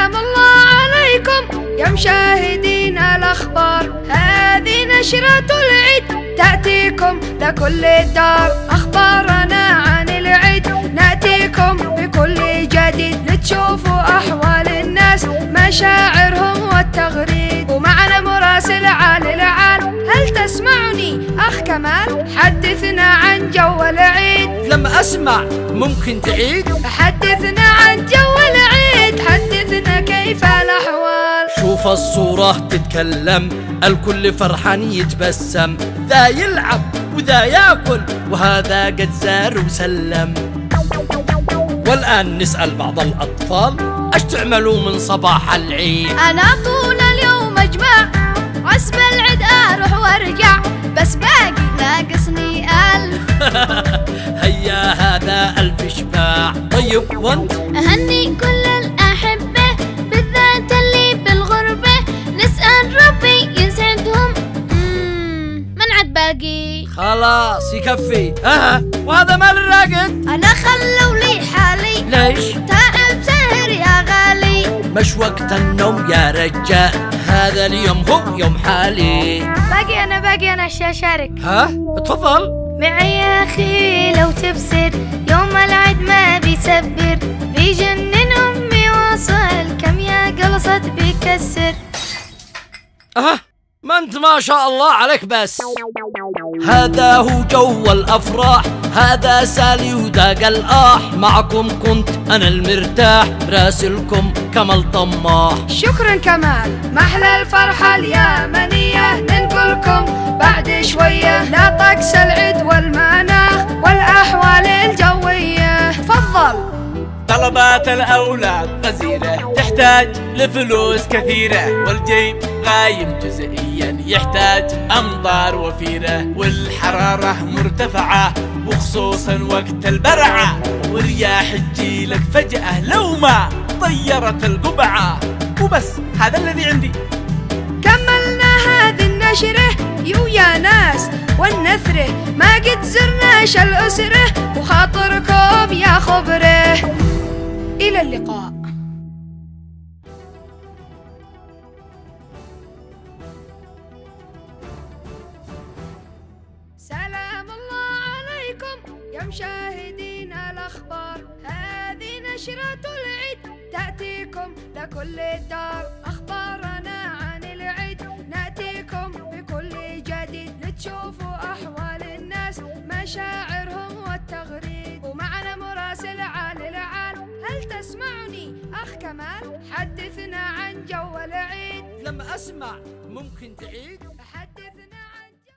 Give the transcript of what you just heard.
سلام الله عليكم يا مشاهدين الأخبار، هذه نشرة العيد تأتيكم لكل الدار. أخبارنا عن العيد نأتيكم بكل جديد، لتشوفوا أحوال الناس مشاعرهم والتغريد، ومعنا مراسل عالي العال. هل تسمعني أخ كمال؟ حدثنا عن جو العيد. لما أسمع ممكن تعيد؟ حدثنا عن جو العيد، حدثنا كيف الأحوال. شوف الصورة تتكلم، الكل فرحان يتبسم، ذا يلعب وذا ياكل وهذا قد زار وسلم. والآن نسأل بعض الأطفال ايش تعملوا من صباح العيد؟ أنا طول اليوم أجمع، عصب العيد أروح وارجع، بس باقي ناقصني هيا هذا ألف شباع. طيب وانت؟ أهني كل الأحبة بالذات اللي بالغربة، نسأل ربي يسعدهم. من عد باقي؟ خلاص يكفي. وهذا مال الراقد؟ أنا خلوا لي حالي. ليش؟ تعب سهر يا غالي. مش وقت النوم يا رجال، هذا اليوم هو يوم حالي. باقي أنا أشارك. اتفضل. معي يا أخي لو تبصر، يوم العيد ما بيسبر، بيجنن أمي واصل، كم يا قلصت بيكسر. ما انت ما شاء الله عليك بس. هذا هو جو الأفراح، هذا سالي وداق الآح، معكم كنت أنا المرتاح، راسلكم كمال طماح. شكرا كمال، محلى الفرحة اليمنية ننقلكم بعد شوية، لا طقس العيد والمناخ والأحوال الجوية. تفضل. طلبات الأولاد غزيرة، تحتاج لفلوس كثيرة، والجيب غايم جزئيا يحتاج أمطار وفيرة، والحرارة مرتفعة وخصوصا وقت البرعة، ورياح تجيلك فجأة لو ما طيرت القبعة. وبس هذا الذي عندي. كملنا هذه النشرة يا ناس والنثرة، ما قد زرناش الأسرة وخاطركم يا خبره. إلى اللقاء. سلام الله عليكم يا مشاهدين الأخبار، هذه نشرة العيد تأتيكم لكل الدار. أخبارنا عن العيد نأتيكم بكل جديد، لتشوفوا أحوال الناس مشاعرهم والتغريد، ومعنا مراسل عالي العال. هل تسمعني أخ كمال؟ حدثنا عن جو العيد. لما أسمع ممكن تعيد؟